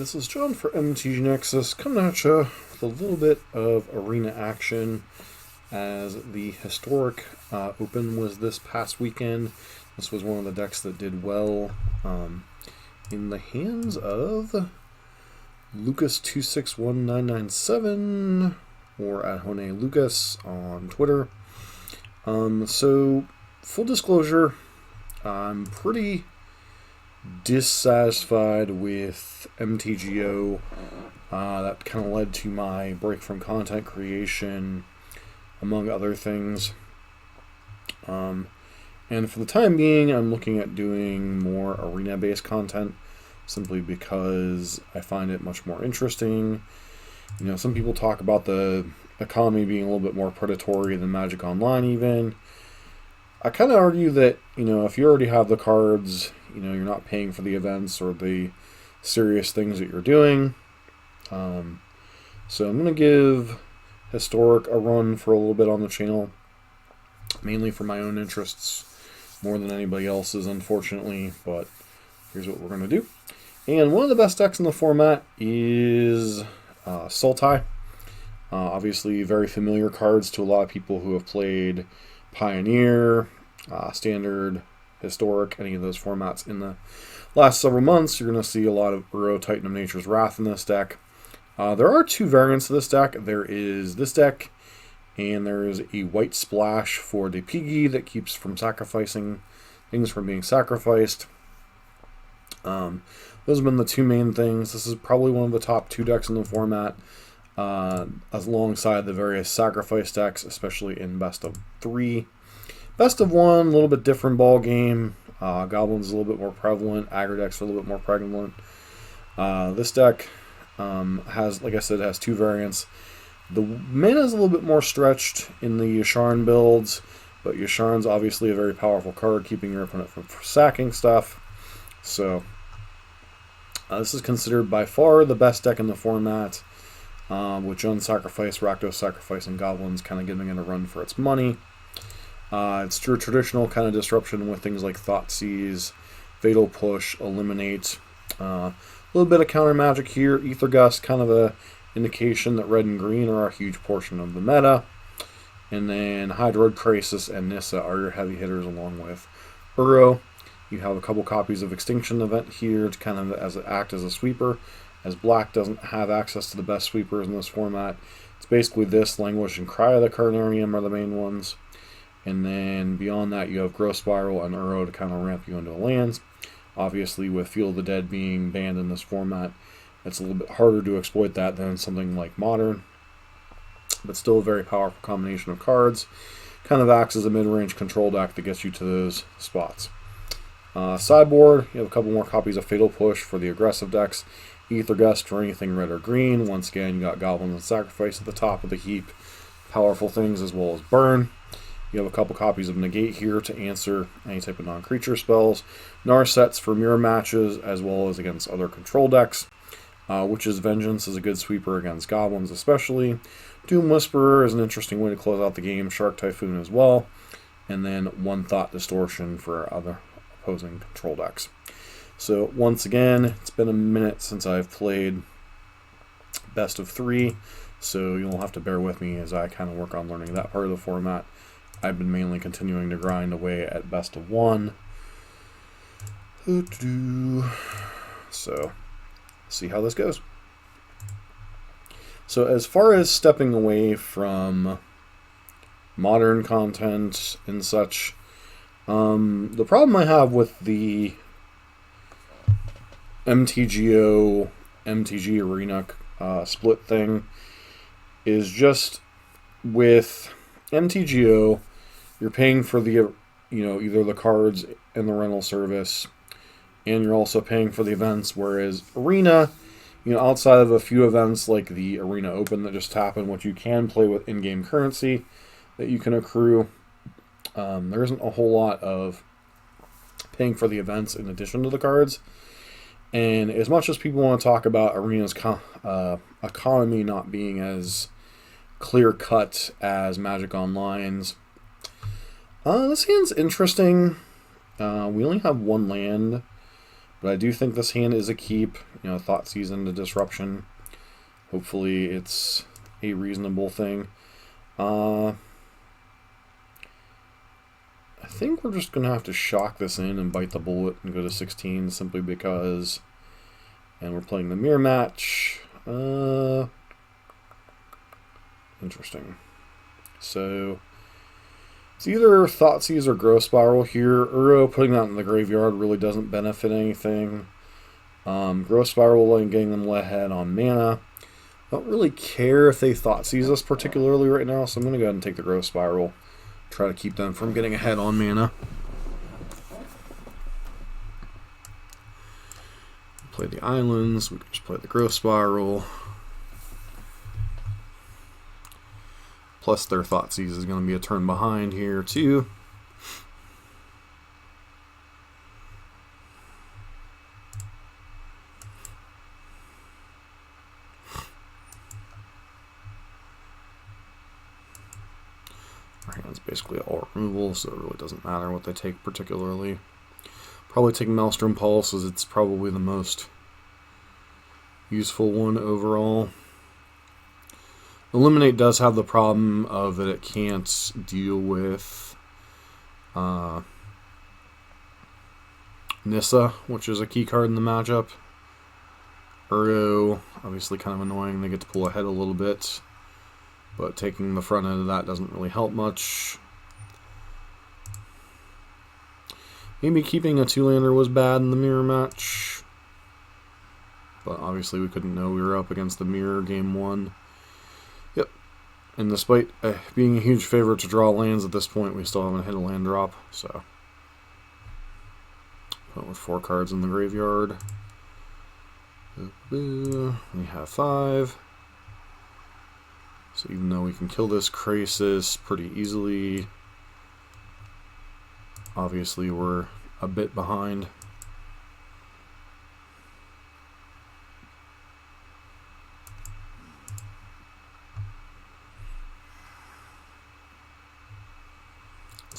This is John for MTG Nexus, coming at you with a little bit of arena action as the Historic Open was this past weekend. This was one of the decks that did well in the hands of Lucas261997 or at Hone Lucas on Twitter. So, full disclosure, I'm pretty dissatisfied with MTGO. That kind of led to my break from content creation, among other things. And for the time being, I'm looking at doing more arena-based content, simply because I find it much more interesting. You know, some people talk about the economy being a little bit more predatory than Magic Online even. I kind of argue that, you know, if you already have the cards, you know, you're not paying for the events or the serious things that you're doing. So I'm going to give Historic a run for a little bit on the channel, mainly for my own interests, more than anybody else's, unfortunately, but here's what we're going to do. And one of the best decks in the format is Sultai. Obviously, very familiar cards to a lot of people who have played Pioneer, Standard, Historic, any of those formats in the last several months. You're going to see a lot of Uro Titan of Nature's Wrath in this deck. There are two variants of this deck. There is this deck, and there is a white splash for the Piggy that keeps from sacrificing things from being sacrificed. Those have been the two main things. This is probably one of the top two decks in the format, alongside the various sacrifice decks, especially in best of 3. Best of 1, a little bit different ball game. Goblins a little bit more prevalent. Aggro decks are a little bit more prevalent. This deck has, like I said, has two variants. The mana is a little bit more stretched in the Yasharn builds, but Yasharn's obviously a very powerful card, keeping your opponent from sacking stuff. So this is considered by far the best deck in the format, with Jund Sacrifice, Rakdos Sacrifice, and Goblins kind of giving it a run for its money. It's your traditional kind of disruption with things like Thoughtseize, Fatal Push, Eliminate. A little bit of counter magic here. Aether Gust, kind of a indication that red and green are a huge portion of the meta. And then Hydroid Krasis and Nissa are your heavy hitters, along with Uro. You have a couple copies of Extinction Event here to kind of act as a sweeper, as black doesn't have access to the best sweepers in this format. It's basically this, Languish, and Cry of the Carnarium are the main ones. And then beyond that, you have Growth Spiral and Uro to kind of ramp you into the lands. Obviously, with Field of the Dead being banned in this format, it's a little bit harder to exploit that than something like Modern. But still a very powerful combination of cards. Kind of acts as a mid-range control deck that gets you to those spots. Sideboard, you have a couple more copies of Fatal Push for the aggressive decks. Aether Gust for anything red or green. Once again, you got Goblins and Sacrifice at the top of the heap. Powerful things as well as Burn. You have a couple copies of Negate here to answer any type of non-creature spells. Narsets for mirror matches as well as against other control decks. Witch's Vengeance is a good sweeper against Goblins especially. Doom Whisperer is an interesting way to close out the game. Shark Typhoon as well. And then One Thought Distortion for other opposing control decks. So once again, it's been a minute since I've played best of 3. So you'll have to bear with me as I kind of work on learning that part of the format. I've been mainly continuing to grind away at best of 1. So, see how this goes. So as far as stepping away from modern content and such, the problem I have with the MTGO, MTG Arena split thing is just with MTGO, you're paying for the, you know, either the cards and the rental service, and you're also paying for the events, whereas Arena, you know, outside of a few events like the Arena Open that just happened, which you can play with in-game currency that you can accrue, there isn't a whole lot of paying for the events in addition to the cards. And as much as people want to talk about Arena's economy not being as clear-cut as Magic Online's, this hand's interesting. We only have one land, But I do think this hand is a keep. You know, Thoughtseize into Disruption. Hopefully it's a reasonable thing. I think we're just going to have to shock this in and bite the bullet and go to 16 simply because... And we're playing the mirror match. Interesting. So... It's either Thoughtseize or Growth Spiral here. Uro putting that in the graveyard really doesn't benefit anything. Growth Spiral and getting them ahead on mana. Don't really care if they Thoughtseize us particularly right now, so I'm going to go ahead and take the Growth Spiral. Try to keep them from getting ahead on mana. Play the islands. We can just play the Growth Spiral. Plus their Thoughtseize is going to be a turn behind here too. Our hand's basically all removal, so it really doesn't matter what they take particularly. Probably take Maelstrom Pulse as it's probably the most useful one overall. Eliminate does have the problem of that it can't deal with Nissa, which is a key card in the matchup. Uro, obviously kind of annoying. They get to pull ahead a little bit, but taking the front end of that doesn't really help much. Maybe keeping a 2-lander was bad in the mirror match, but obviously we couldn't know we were up against the mirror game 1. Yep, and despite being a huge favorite to draw lands at this point, we still haven't hit a land drop, so put with 4 cards in the graveyard. We have 5. So even though we can kill this Krasis pretty easily, obviously we're a bit behind.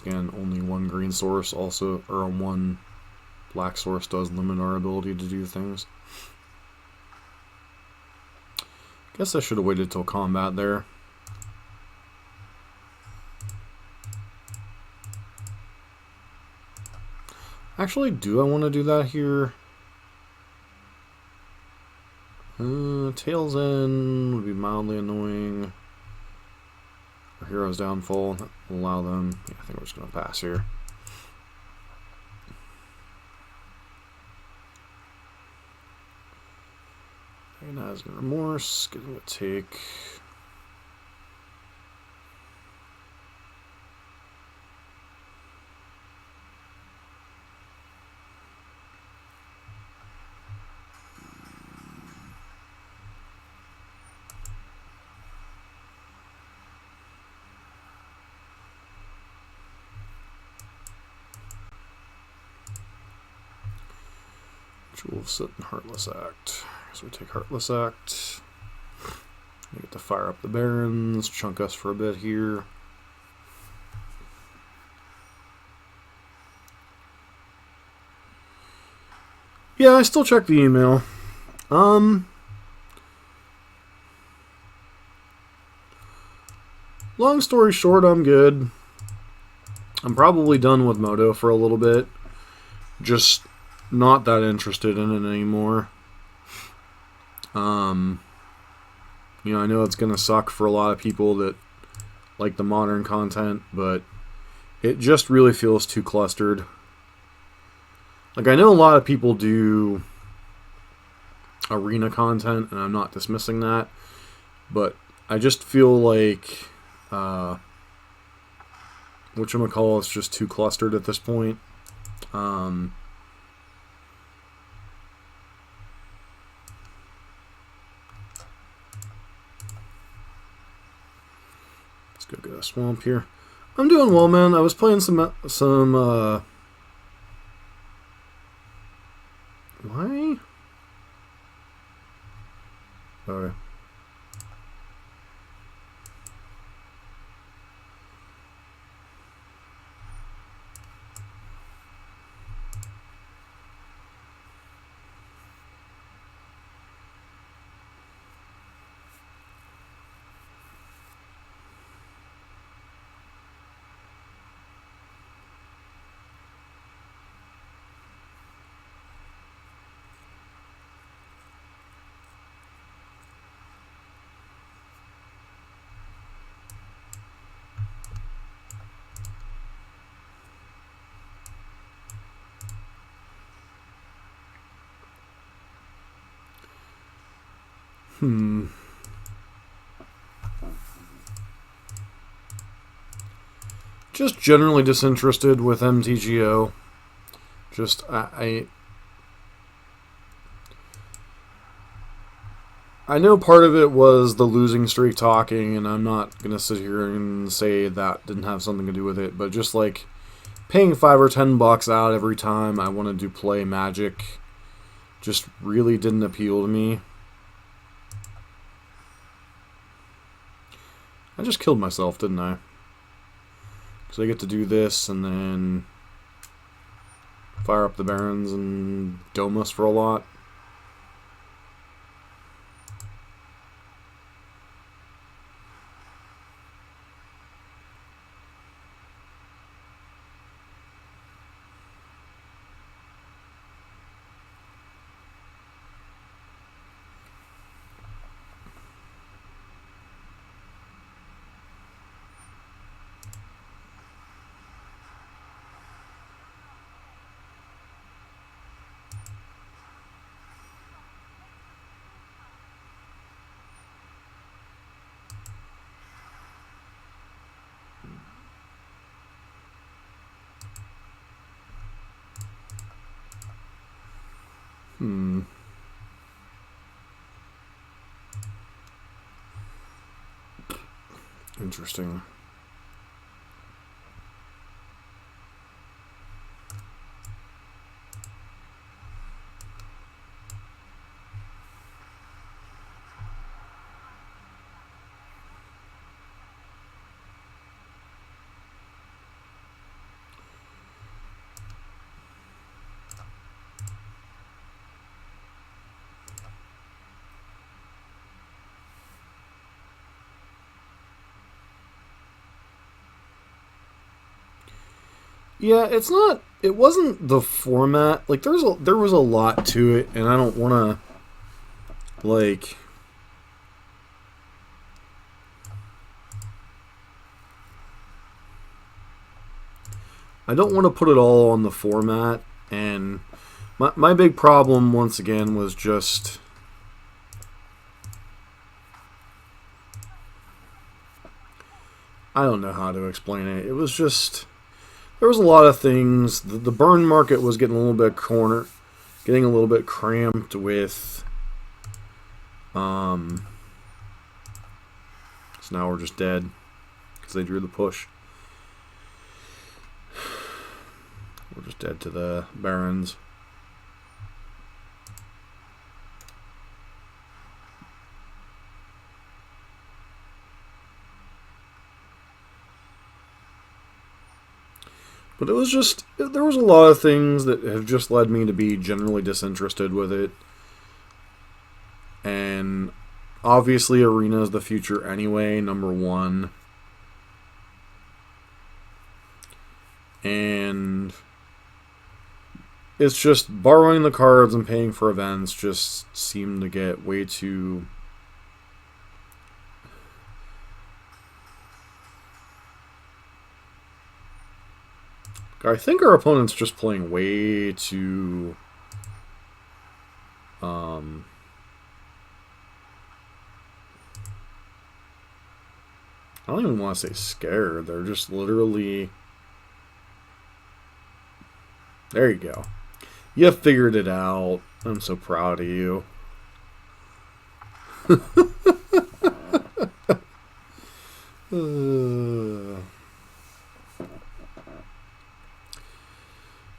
Again, only one green source also, or one black source does limit our ability to do things. Guess I should have waited till combat there. Actually, do I want to do that here? Tail's End would be mildly annoying. Or Hero's Downfall, allow them. Yeah, I think we're just going to pass here. Agonizing Remorse, getting a take. Jewel of Soot and Heartless Act. So we take Heartless Act. We get to fire up the Barons, chunk us for a bit here. Yeah, I still check the email. Long story short, I'm good. I'm probably done with Moto for a little bit. Just not that interested in it anymore. You know, I know it's going to suck for a lot of people that like the modern content, but it just really feels too clustered. Like, I know a lot of people do arena content, and I'm not dismissing that, but I just feel like whatchamacallit, it's just too clustered at this point. Let's go get a swamp here. I'm doing well, man. I was playing some why? Okay. Just generally disinterested with MTGO. Just, I know part of it was the losing streak talking, and I'm not going to sit here and say that didn't have something to do with it, but just like paying $5 or $10 out every time I wanted to play Magic just really didn't appeal to me. I just killed myself, didn't I? Because I get to do this and then fire up the Barons and dome us for a lot. Interesting. Yeah, it's not. It wasn't the format. Like there was a lot to it, and I don't want to like. I don't want to put it all on the format, and my big problem once again was just. I don't know how to explain it. It was just. There was a lot of things. The burn market was getting a little bit getting a little bit cramped with. So now we're just dead because they drew the push. We're just dead to the Barons. But it was just, there was a lot of things that have just led me to be generally disinterested with it. And obviously Arena is the future anyway, number one. And it's just borrowing the cards and paying for events just seemed to get way too... I think our opponent's just playing way too... I don't even want to say scared. They're just literally... There you go. You figured it out. I'm so proud of you.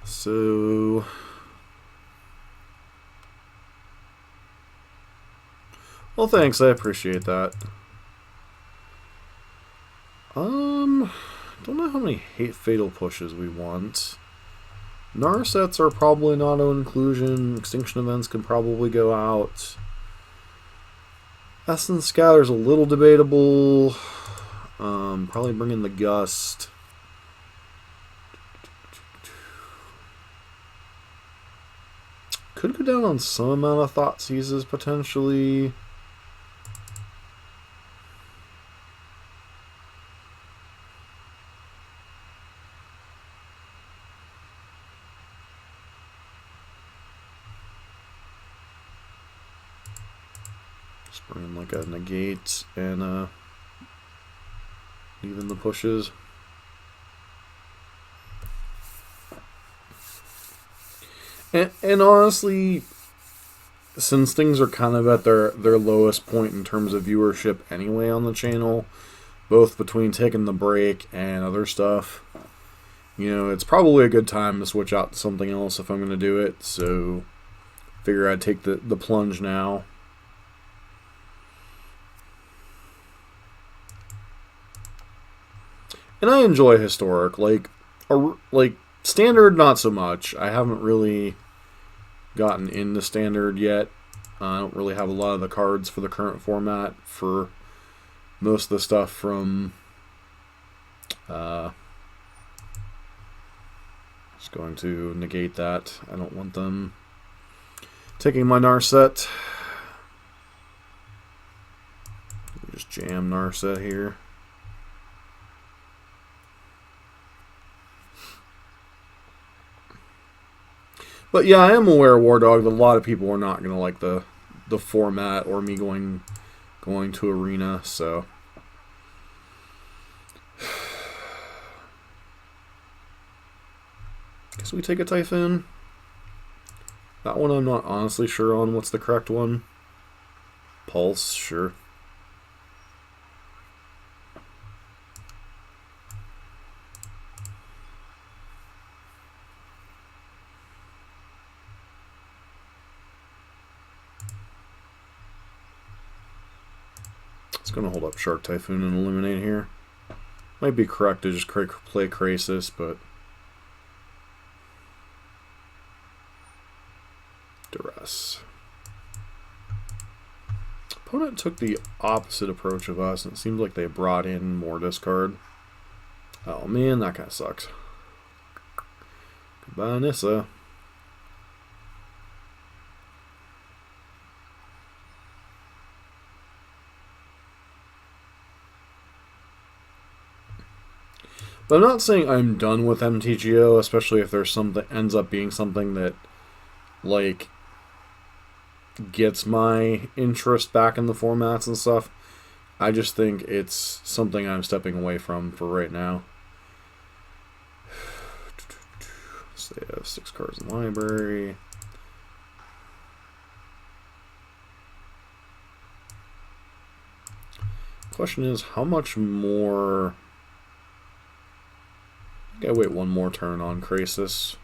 So... Well, thanks. I appreciate that. Don't know how many fatal pushes we want. Narsets are probably an auto-inclusion. Extinction events can probably go out. Essence Scatter's a little debatable. Probably bring in the Gust. Could go down on some amount of Thoughtseizes potentially. Just bring like a negate and even the pushes. And honestly, since things are kind of at their lowest point in terms of viewership anyway on the channel, both between taking the break and other stuff, you know, it's probably a good time to switch out to something else if I'm going to do it. So, figure I'd take the plunge now. And I enjoy historic, like standard, not so much. I haven't really gotten into standard yet. I don't really have a lot of the cards for the current format for most of the stuff from just going to negate that. I don't want them taking my Narset. Just jam Narset here. But yeah, I am aware, War Dog, that a lot of people are not going to like the format or me going to Arena, so guess we take a Typhoon. That one I'm not honestly sure on what's the correct one. Pulse, sure. It's going to hold up Shark Typhoon and eliminate here. Might be correct to just play Krasis, but Duress. Opponent took the opposite approach of us, and it seems like they brought in more discard. Oh man, that kind of sucks. Goodbye, Nissa. But I'm not saying I'm done with MTGO, especially if there's something ends up being something that like gets my interest back in the formats and stuff. I just think it's something I'm stepping away from for right now. So they have 6 cards in the library. Question is, how much more? Gotta wait one more turn on Krasis.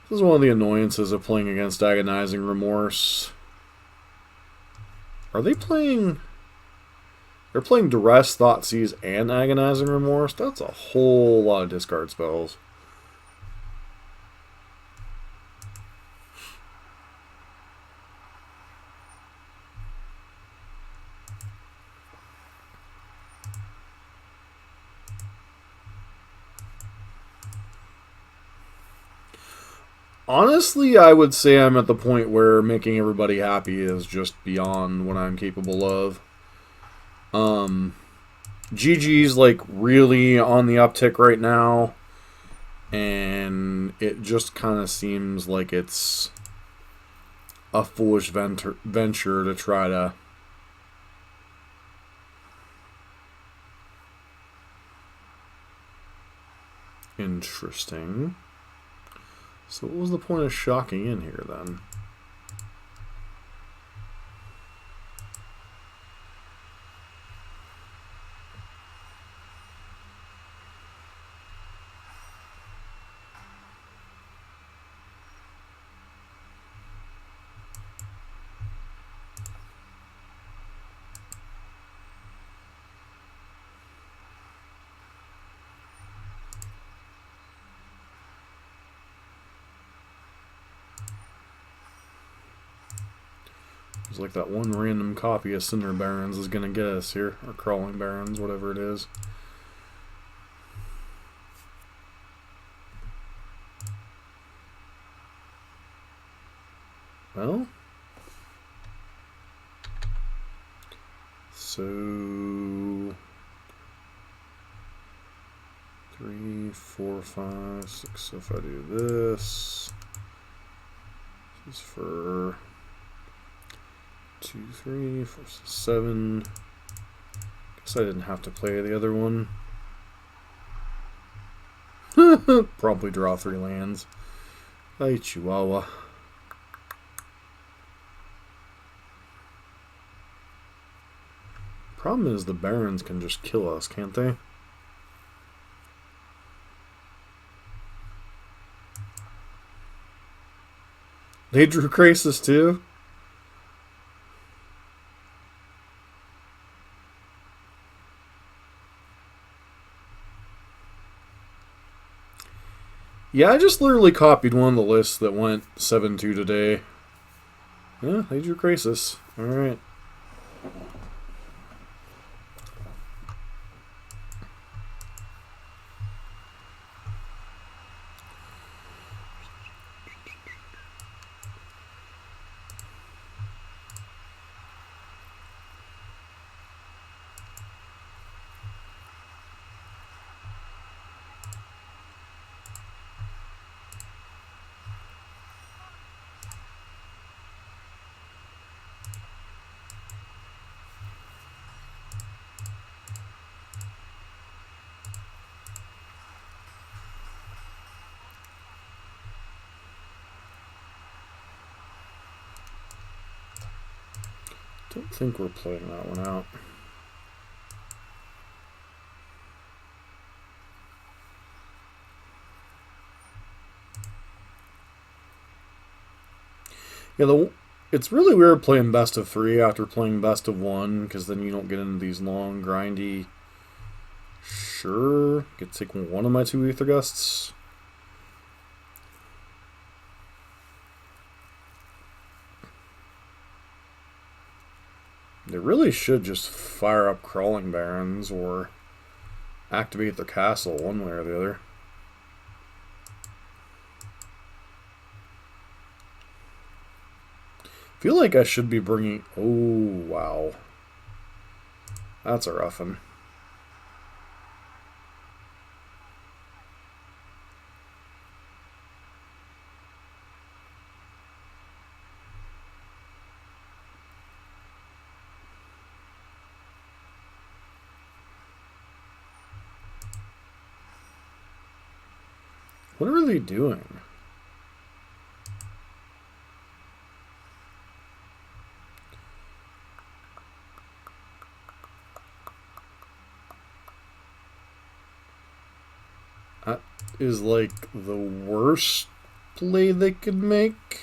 This is one of the annoyances of playing against Agonizing Remorse. Are they playing? They're playing Duress, Thoughtseize, and Agonizing Remorse? That's a whole lot of discard spells. Honestly, I would say I'm at the point where making everybody happy is just beyond what I'm capable of. GG's like really on the uptick right now, and it just kind of seems like it's a foolish venture to try to interesting. So what was the point of shocking in here then? It's like that one random copy of Cinder Barons is going to get us here. Or Crawling Barons, whatever it is. Well. So 3, 4, 5, 6. So if I do this is for 2, 3, 4, 7. Guess I didn't have to play the other one. Probably draw 3 lands. Hey, Chihuahua. Problem is the Barons can just kill us, can't they? They drew Krasis too? Yeah, I just literally copied one of the lists that went 7-2 today. Yeah, they drew Krasis. Alright. Don't think we're playing that one out. Yeah, it's really weird playing best of 3 after playing best of 1, because then you don't get into these long, grindy... Sure, get to take one of my 2 Aether Gusts. They really should just fire up Crawling Barons or activate their castle, one way or the other. I feel like I should be bringing... Oh, wow. That's a roughin'. What are they doing? That is like the worst play they could make.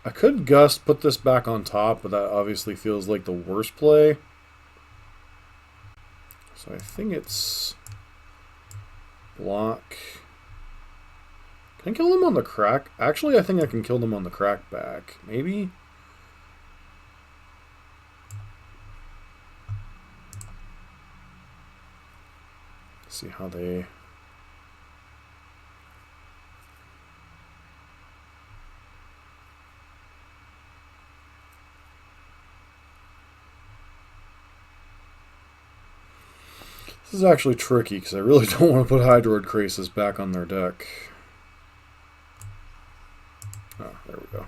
I could Gust, put this back on top, but that obviously feels like the worst play. So I think it's block. Can I kill them on the crack? Actually, I think I can kill them on the crack back. Maybe? Let's see how they... This is actually tricky because I really don't want to put Hydroid Krasis back on their deck. Oh, there we go.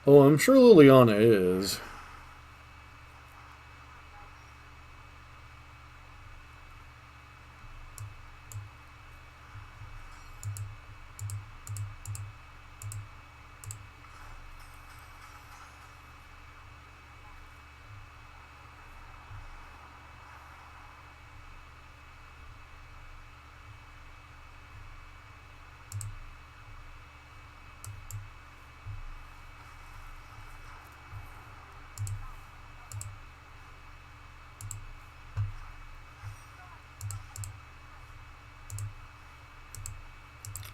Oh, I'm sure Liliana is.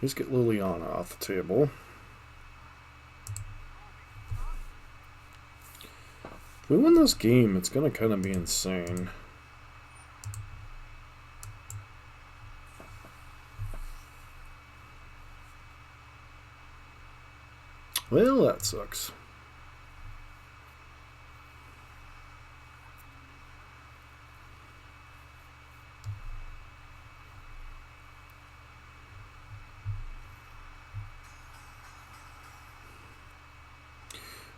Let's get Liliana off the table. If we win this game, it's going to kind of be insane. Well, that sucks.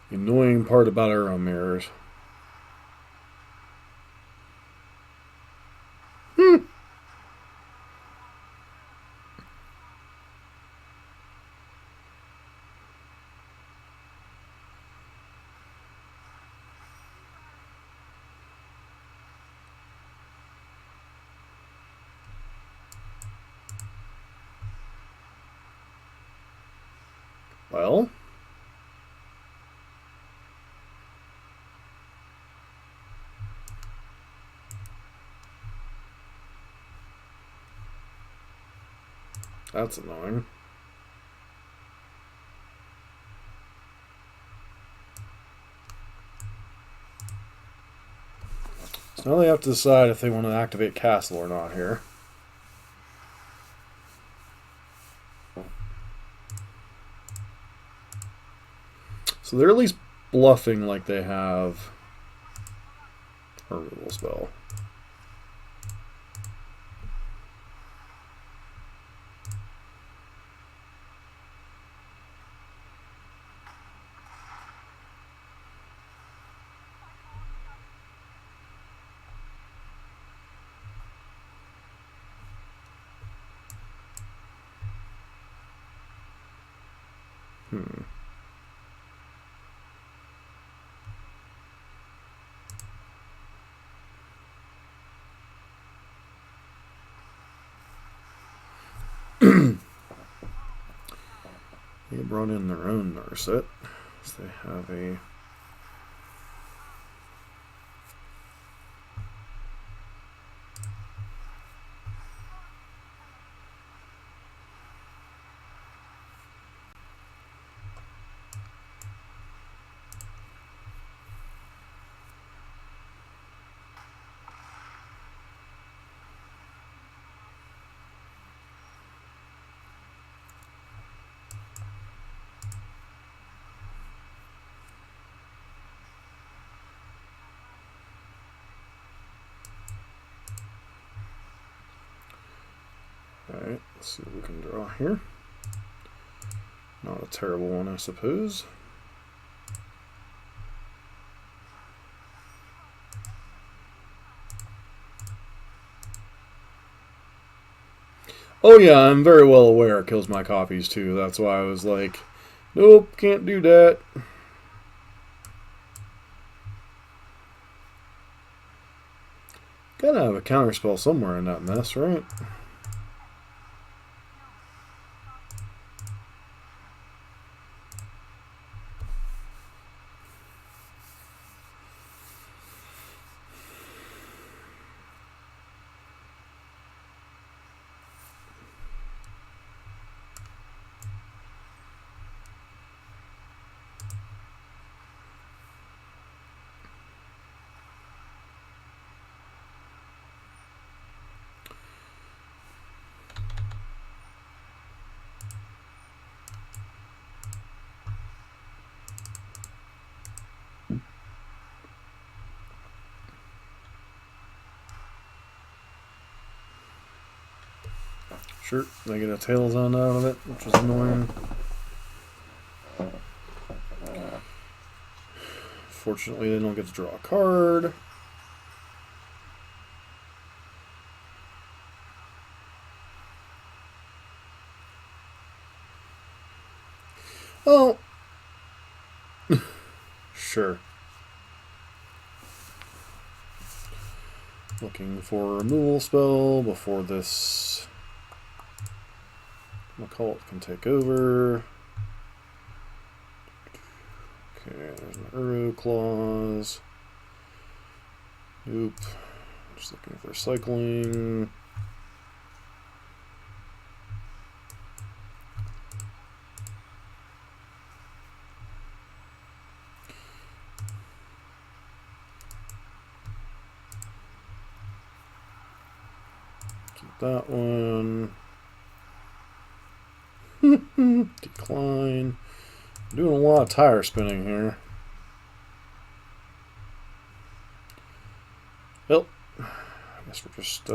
The annoying part about arrow mirrors. Well, that's annoying. So now they have to decide if they want to activate Castle or not here. So they're at least bluffing like they have a removal spell. They brought in their own Narset, so they have a Alright, let's see what we can draw here. Not a terrible one, I suppose. Oh yeah, I'm very well aware it kills my copies too. That's why I was like, nope, can't do that. Gotta have a counterspell somewhere in that mess, right? Sure, they get a Tails End out of it, which is annoying. Fortunately, they don't get to draw a card. Oh, sure. Looking for a removal spell before this McCult can take over. Okay, there's an Uro Clause. Nope. Just looking for cycling. that one. Decline. Doing a lot of tire spinning here. Well, I guess we're just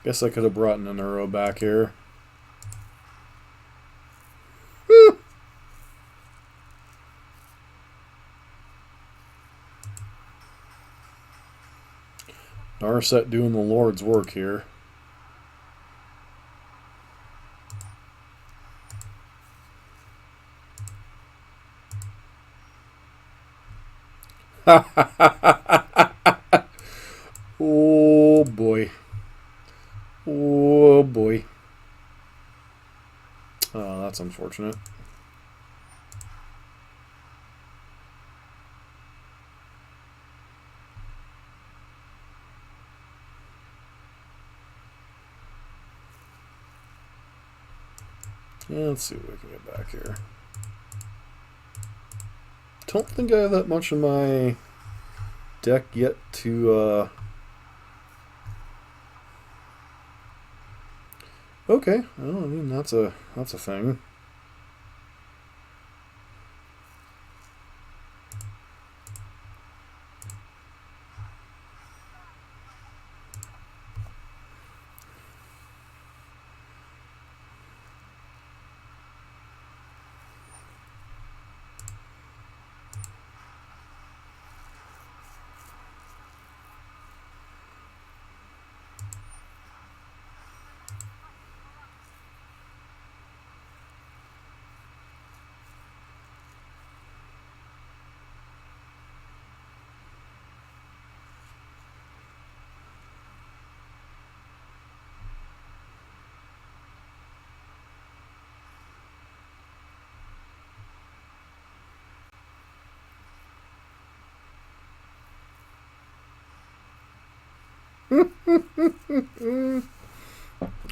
guess I could have brought an arrow back here. Narset doing the Lord's work here. Oh boy. Oh boy. Oh, that's unfortunate. Yeah, let's see what we can get back here. Don't think I have that much in my deck yet to okay, well, I mean that's a thing.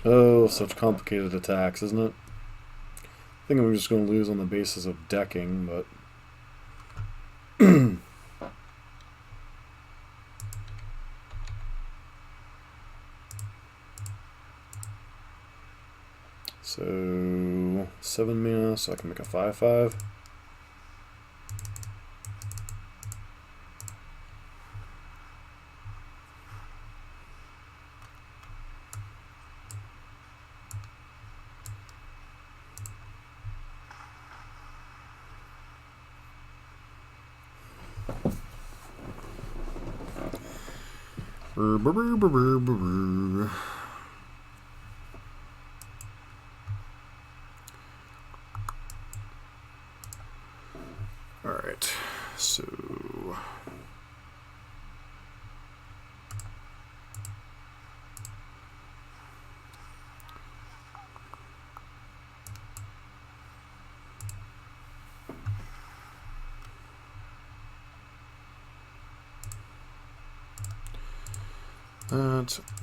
Oh, such complicated attacks, isn't it? I think I'm just going to lose on the basis of decking, but so 7 mana, so I can make a 5/5. Alright, so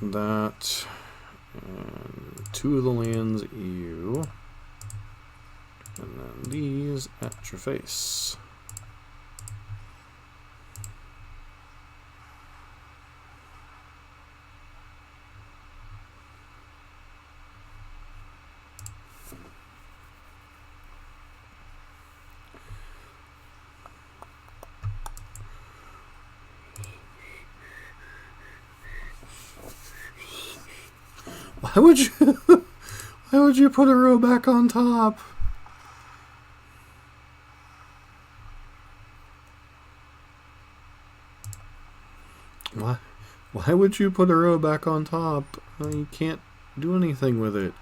that, and 2 of the lands EU, and then these at your face. Why would you? Why would you put a row back on top? Why would you put a row back on top? You can't do anything with it.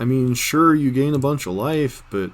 I mean, sure, you gain a bunch of life, but...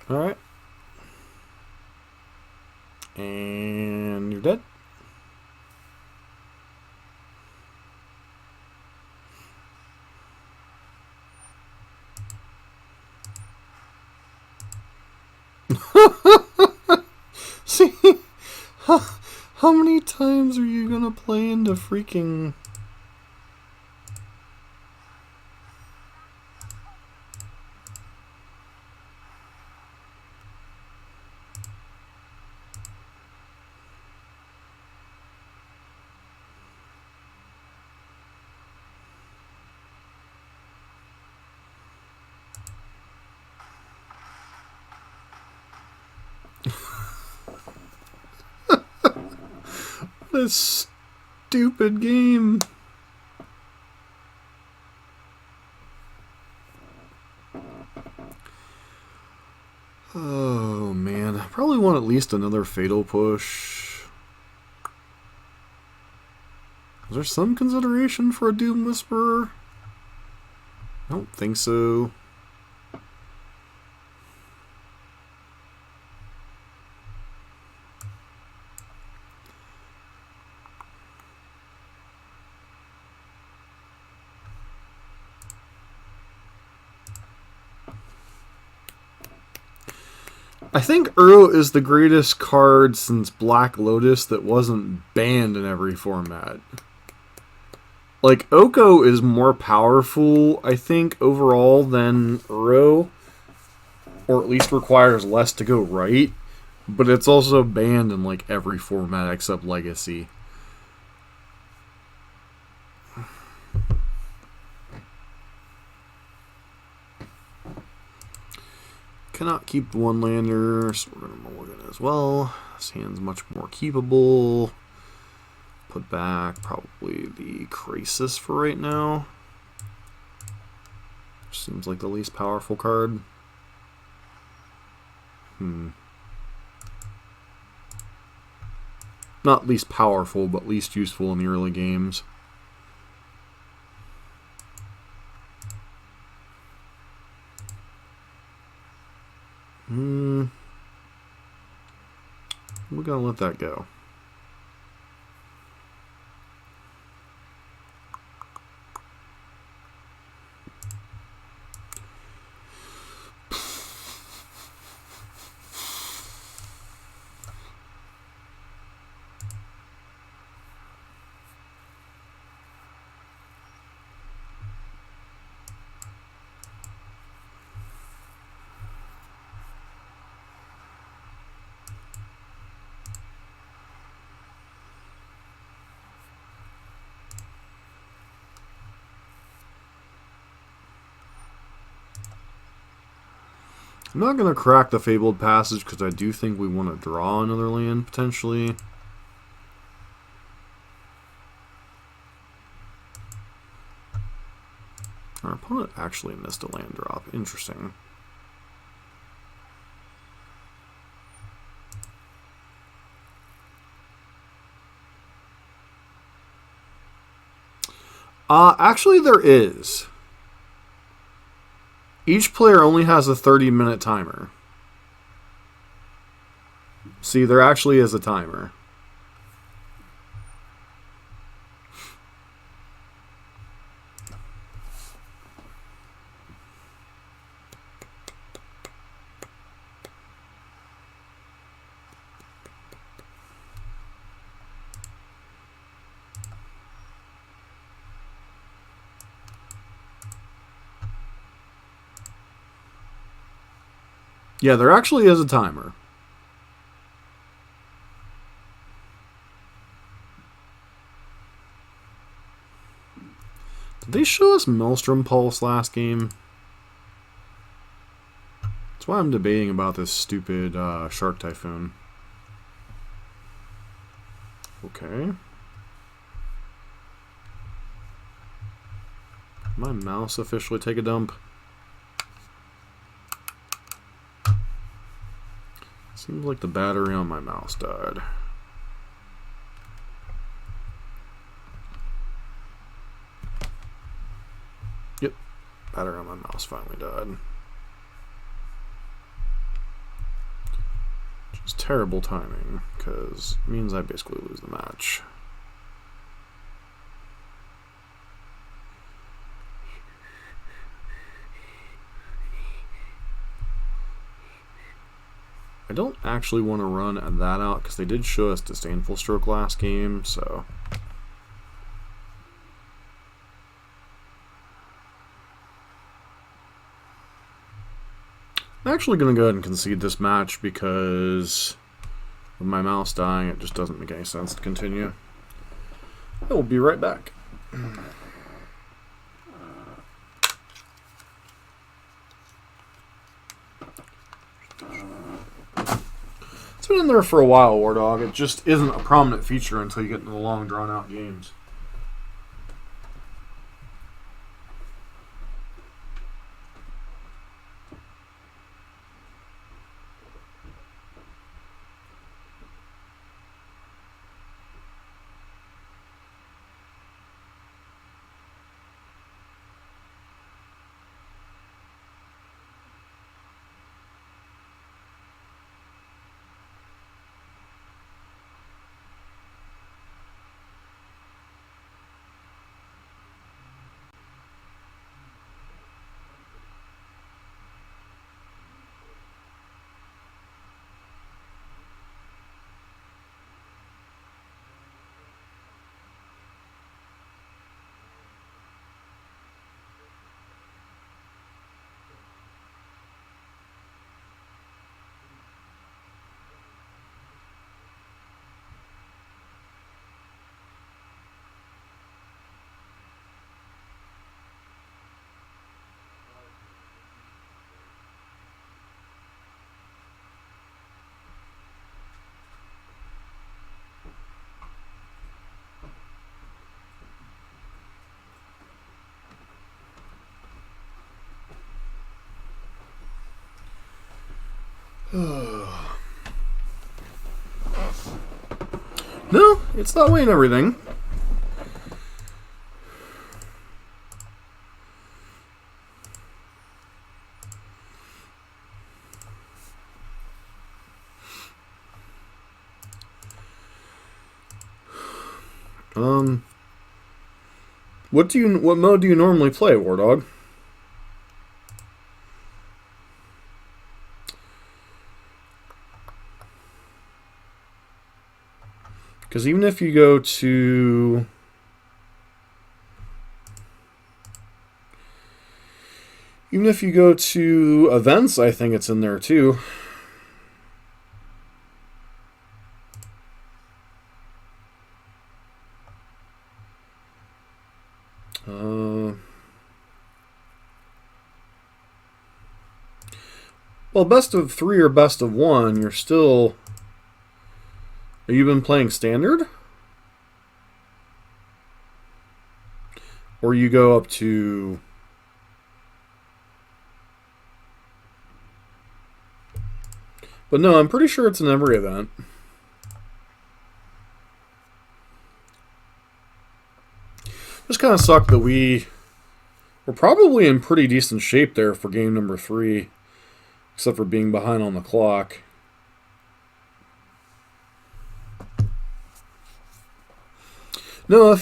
Alright. And you're dead. See? How many times are you gonna play into freaking... This stupid game. Oh man, I probably want at least another fatal push. Is there some consideration for a Doom Whisperer? I don't think so. I think Uro is the greatest card since Black Lotus that wasn't banned in every format. Like, Oko is more powerful, I think, overall than Uro. Or at least requires less to go right. But it's also banned in, like, every format except Legacy. Cannot keep the one lander, so we're going to mulligan as well. This hand's much more keepable. Put back probably the Krasis for right now. Seems like the least powerful card. Not least powerful, but least useful in the early games. We're gonna let that go. I'm not going to crack the Fabled Passage because I do think we want to draw another land, potentially. Our opponent actually missed a land drop. Interesting. Actually, there is. Each player only has a 30-minute timer. See, there actually is a timer. Yeah, there actually is a timer. Did they show us Maelstrom Pulse last game? That's why I'm debating about this stupid Shark Typhoon. Okay. My mouse officially take a dump. Seems like the battery on my mouse died. Yep, battery on my mouse finally died. Which is terrible timing, because it means I basically lose the match. I don't actually want to run that out because they did show us Disdainful Stroke last game, so. I'm actually going to go ahead and concede this match because with my mouse dying, it just doesn't make any sense to continue. I will be right back. It's been in there for a while, War Dog. It just isn't a prominent feature until you get into the long, drawn-out games. No, it's that way and everything. What mode do you normally play, War Dog? Because even if you go to events, I think it's in there too. Well, best of 3 or best of 1, you're still. Have you been playing standard? Or you go up to. But no, I'm pretty sure it's in every event. Just kind of sucked that we're probably in pretty decent shape there for game number 3, except for being behind on the clock. No,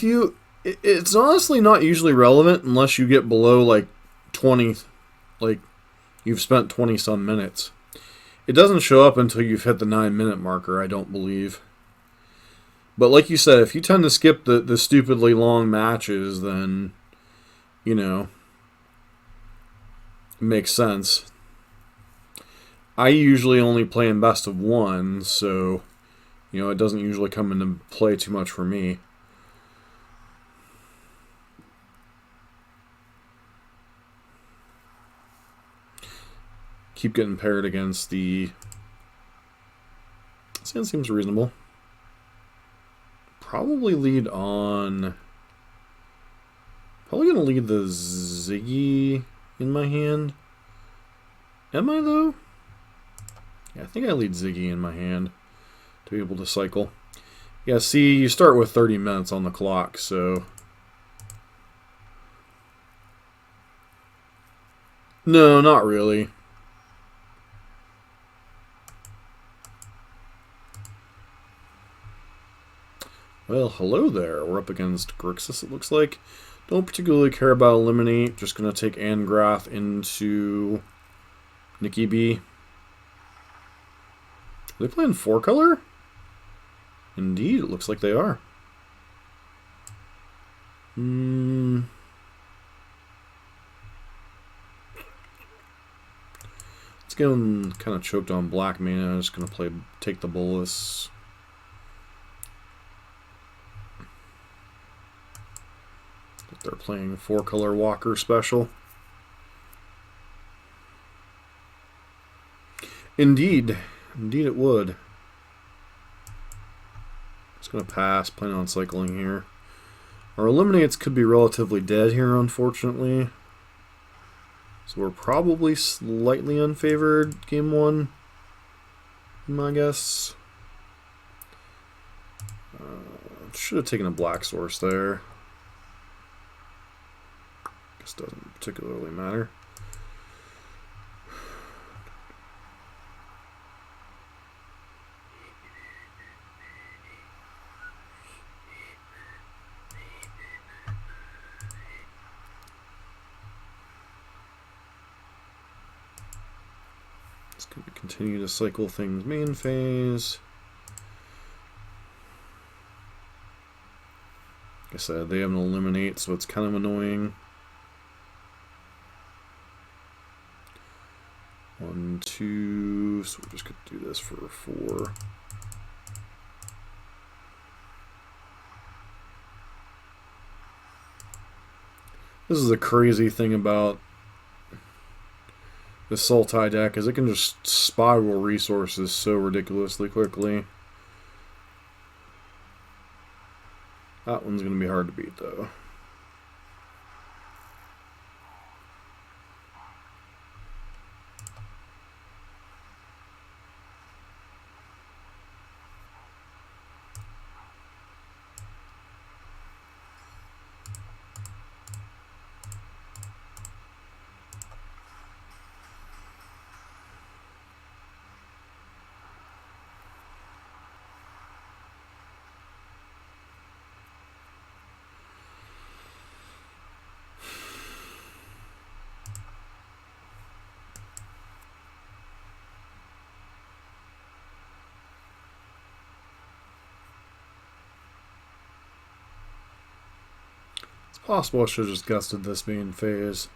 it's honestly not usually relevant unless you get below like 20, like you've spent 20 some minutes. It doesn't show up until you've hit the 9-minute marker, I don't believe. But like you said, if you tend to skip the stupidly long matches, then, you know, it makes sense. I usually only play in best of one, so it doesn't usually come into play too much for me. Keep getting paired against the... This hand seems reasonable. Probably lead on... Probably going to lead the Ziggy in my hand. Am I, though? Yeah, I think I lead Ziggy in my hand to be able to cycle. Yeah, see, you start with 30 minutes on the clock, so... No, not really. Well, hello there. We're up against Grixis, it looks like. Don't particularly care about Eliminate. Just going to take Angrath into Nikki B. Are they playing 4-color? Indeed, it looks like they are. Let's get them kind of choked on black mana. I'm just going to take the Bolus. They're playing 4-color Walker special. Indeed. Indeed it would. Just going to pass, planning on cycling here. Our Eliminates could be relatively dead here, unfortunately. So we're probably slightly unfavored game one, I guess. Should have taken a black source there. Guess doesn't particularly matter. Just going to continue to cycle things main phase. Like I said, they have an Eliminate, so it's kind of annoying. 1, 2, so we're just going to do this for 4. This is the crazy thing about the Sultai deck, is it can just spiral resources so ridiculously quickly. That one's going to be hard to beat, though. Possible I should have just gusted this main phase.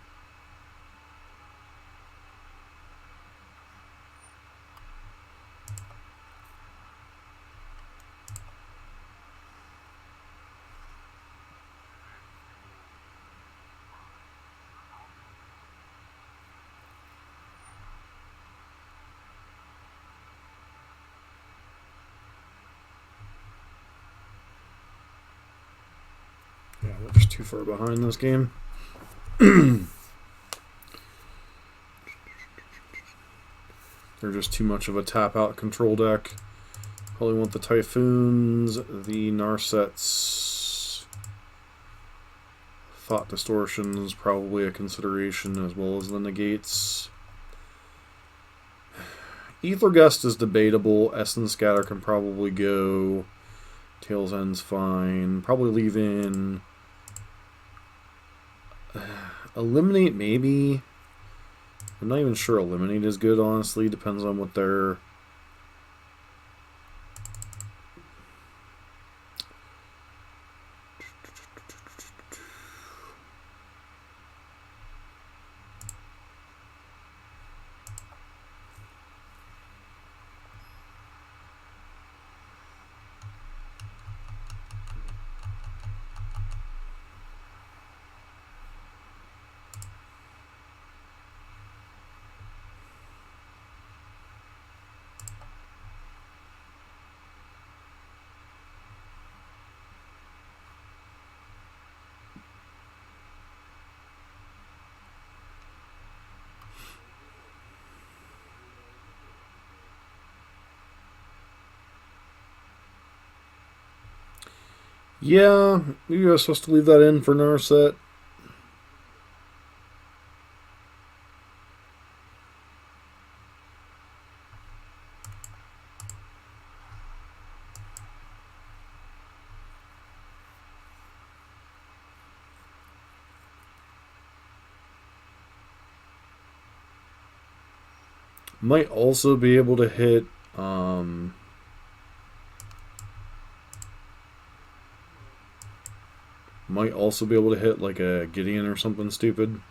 Yeah, we're just too far behind this game. They're just too much of a tap-out control deck. Probably want the Typhoons, the Narsets. Thought Distortion is probably a consideration, as well as the Negates. Aether Gust is debatable. Essence Scatter can probably go. Tail's End's fine. Probably leave in... Eliminate, maybe. I'm not even sure Eliminate is good, honestly. Depends on what they're... Yeah, you were supposed to leave that in for Narset. Might also be able to hit. Might also be able to hit like a Gideon or something stupid.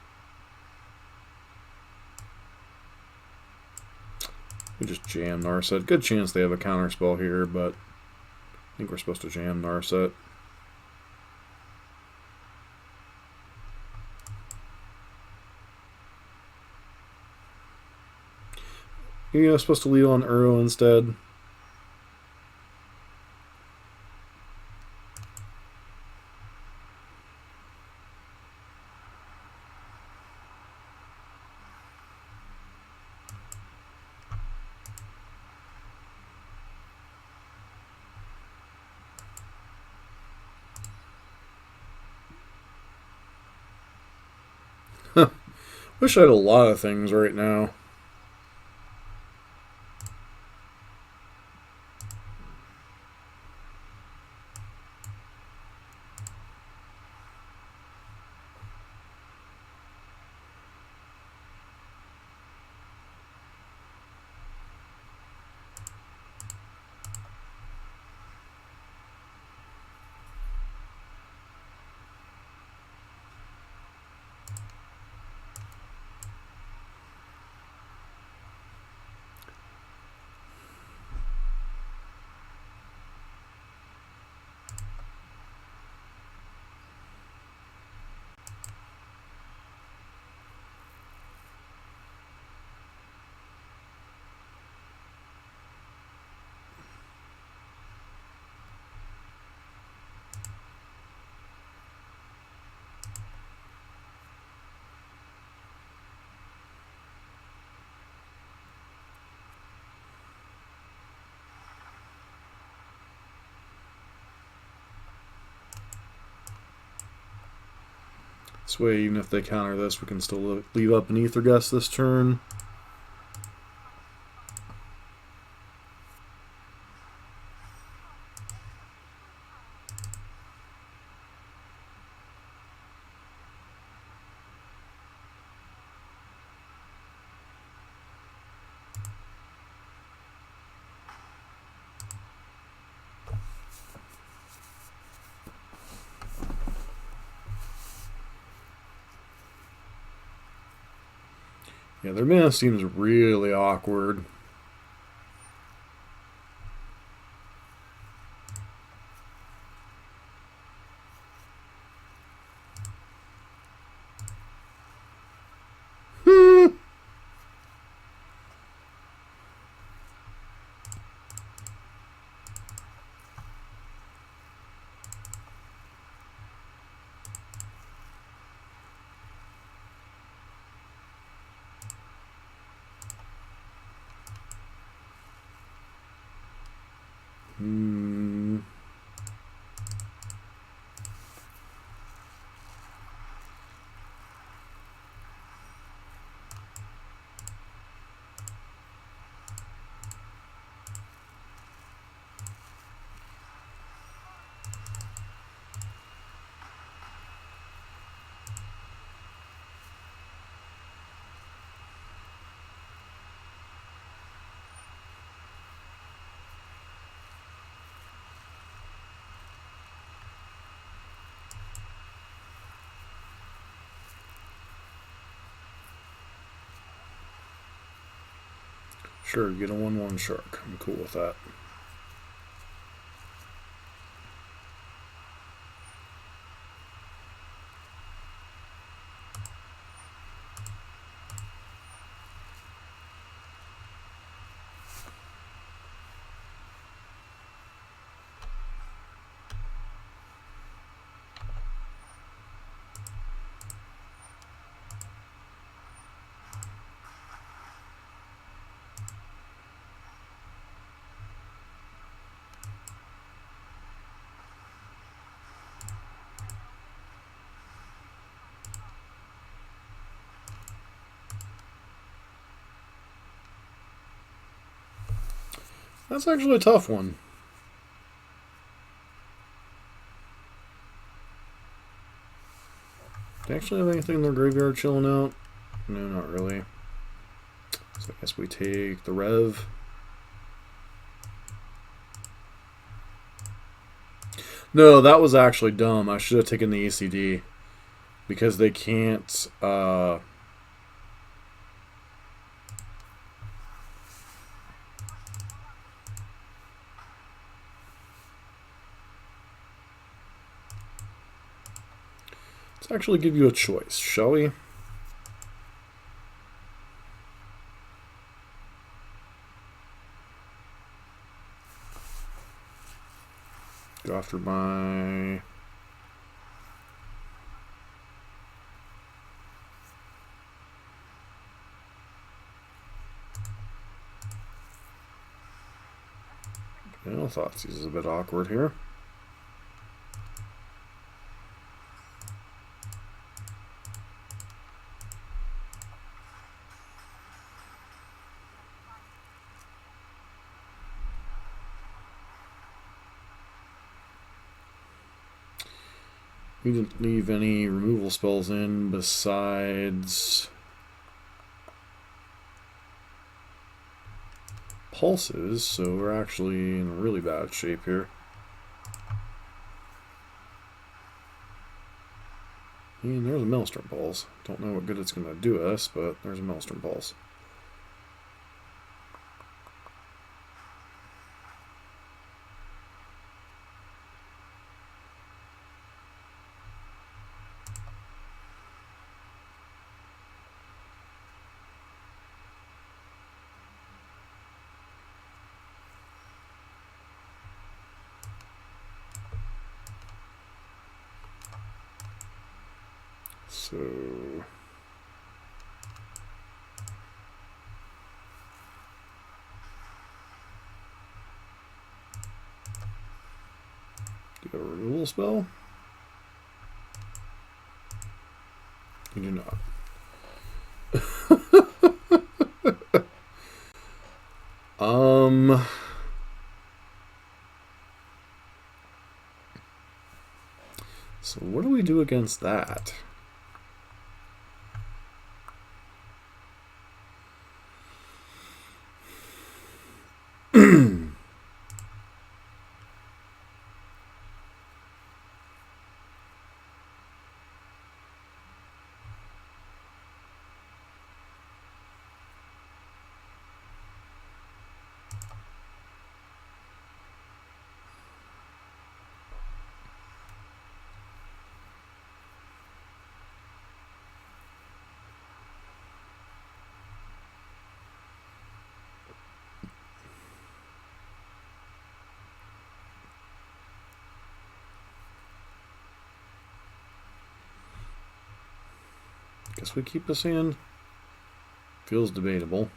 We just jam Narset. Good chance they have a counter spell here, but I think we're supposed to jam Narset. You're supposed to lead on Uro instead. Wish I had a lot of things right now. This way, even if they counter this, we can still leave up an Aether Gust this turn. Yeah, their mana seems really awkward. Sure, get a 1/1 shark. I'm cool with that. That's actually a tough one. Do they actually have anything in their graveyard chilling out? No, not really. So I guess we take the Rev. No, that was actually dumb. I should have taken the ECD. Because they can't... Let's actually give you a choice, shall we? Go after my... Well, Thoughtseize is a bit awkward here. We didn't leave any removal spells in besides pulses, so we're actually in really bad shape here. And there's a Maelstrom Pulse. Don't know what good it's going to do us, but there's a Maelstrom Pulse. So do a removal spell? You do not. So what do we do against that? Guess we keep this in. Feels debatable.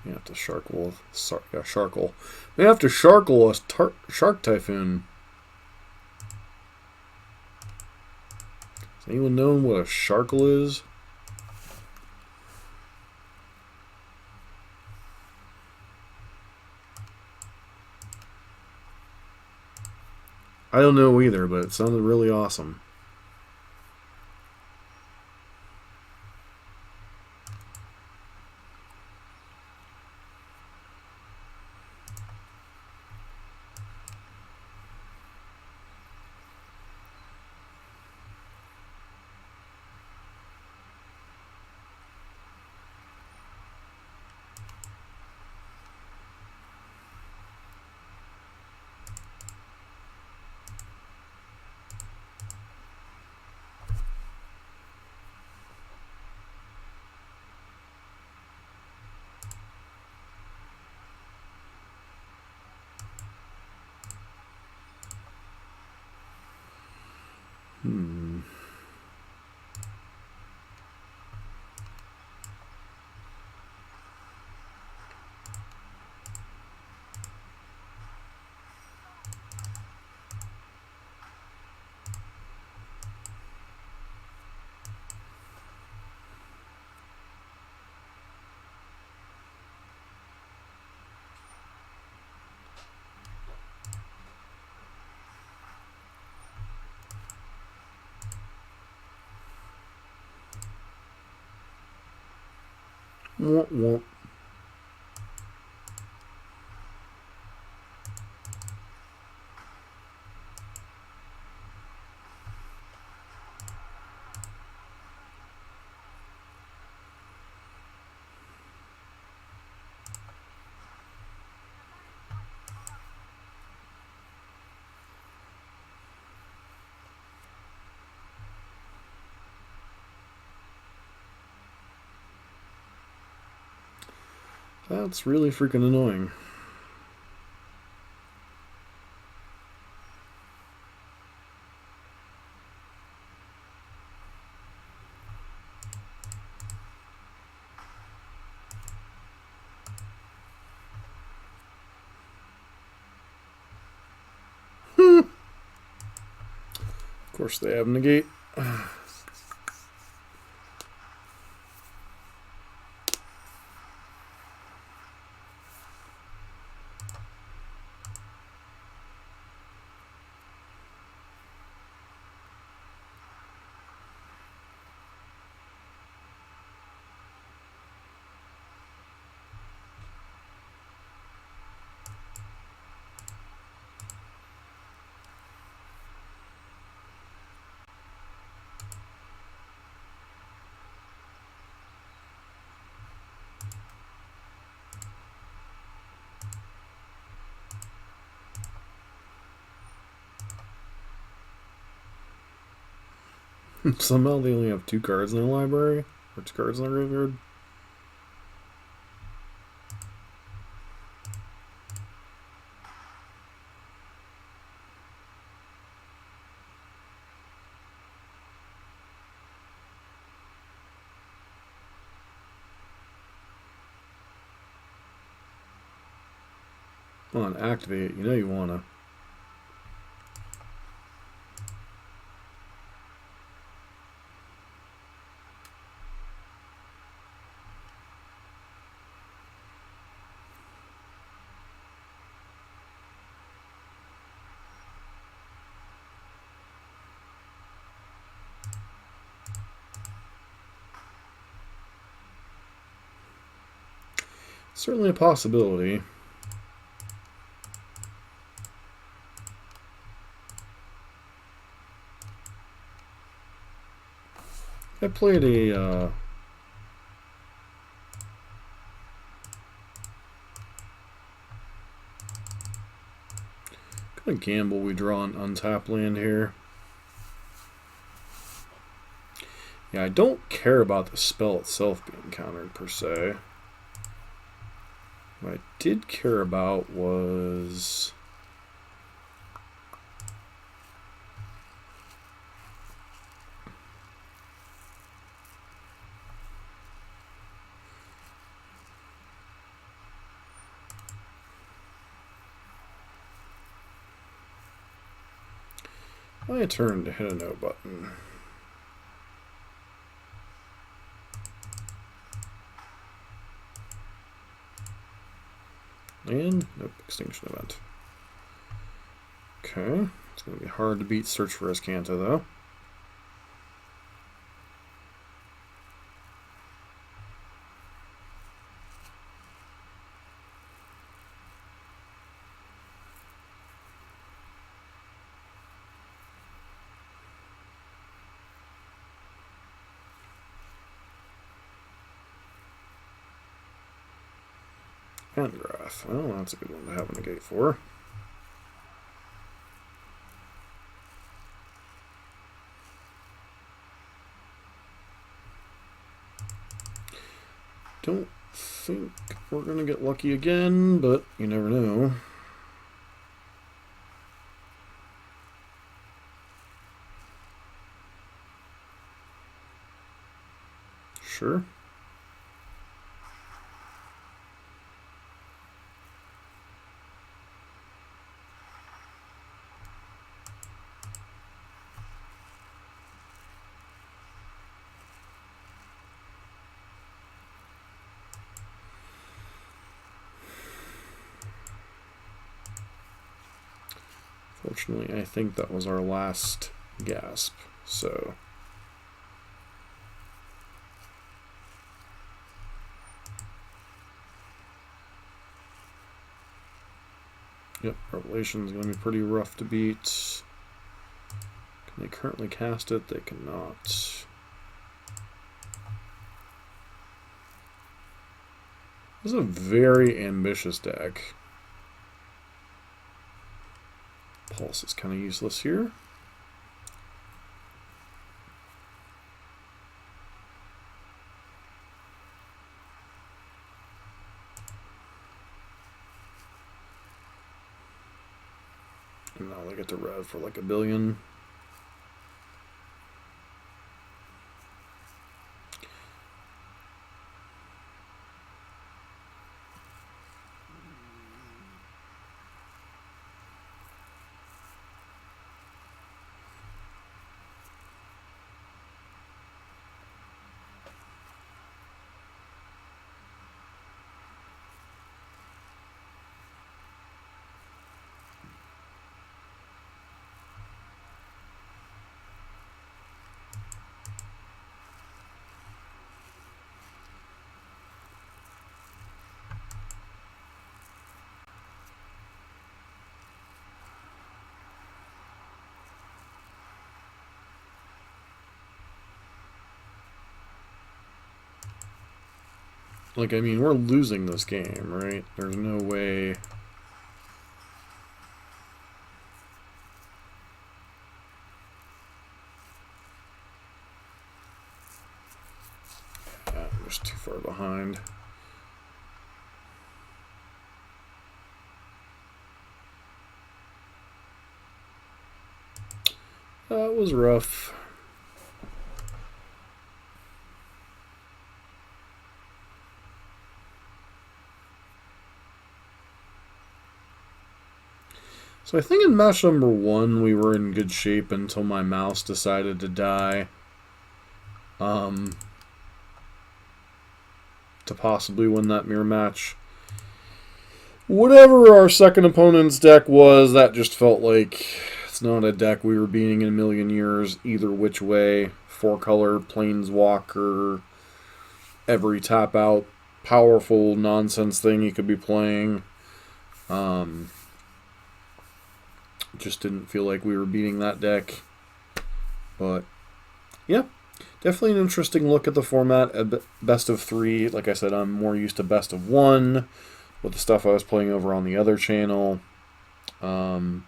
You have to Sharkle. Sharkle. We have to Sharkle a Shark Typhoon. Has anyone known what a Sharkle is? I don't know either, but it sounded really awesome. Womp womp. That's really freaking annoying. Of course they have negate. Somehow they only have 2 cards in their library, or 2 cards in their graveyard. Come on, activate. You know you wanna. Certainly a possibility. I played a gonna gamble we draw an untap land here. Yeah, I don't care about the spell itself being countered per se. What I did care about was my turn to hit a no button. And nope, Extinction Event. Okay, it's going to be hard to beat Search for Escanta though. Pengrath. Well, that's a good one to have a negate for. Don't think we're going to get lucky again, but you never know. Sure. Fortunately, I think that was our last gasp, so... Yep, Revelation's going to be pretty rough to beat. Can they currently cast it? They cannot. This is a very ambitious deck. Pulse is kind of useless here. And now they get to rev for like $1 billion. Like, I mean, we're losing this game, right? There's no way. Yeah, I'm just too far behind. That was rough. So I think in match number 1 we were in good shape until my mouse decided to die. To possibly win that mirror match. Whatever our second opponent's deck was, that just felt like it's not a deck we were beating in a million years, either which way. 4-color, Planeswalker, every tap out, powerful nonsense thing you could be playing. Just didn't feel like we were beating that deck. But, yeah. Definitely an interesting look at the format. Best of 3. Like I said, I'm more used to best of 1 with the stuff I was playing over on the other channel. Don't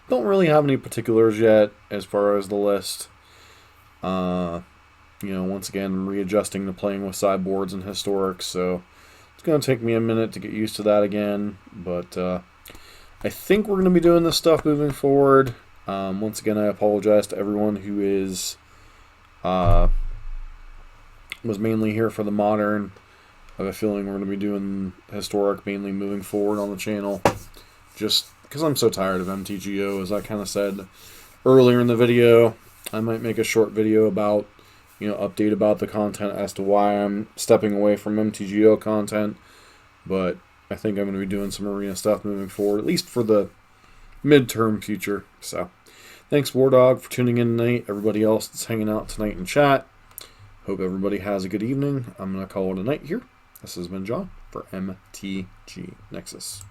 really have any particulars yet as far as the list. You know, once again, readjusting to playing with sideboards and historics. So, it's going to take me a minute to get used to that again. But, I think we're going to be doing this stuff moving forward. Once again, I apologize to everyone who is was mainly here for the modern. I have a feeling we're going to be doing historic mainly moving forward on the channel. Just because I'm so tired of MTGO, as I kind of said earlier in the video. I might make a short video about, you know, update about the content as to why I'm stepping away from MTGO content. But I think I'm going to be doing some arena stuff moving forward, at least for the midterm future. So, thanks, War Dog, for tuning in tonight. Everybody else that's hanging out tonight in chat. Hope everybody has a good evening. I'm going to call it a night here. This has been John for MTG Nexus.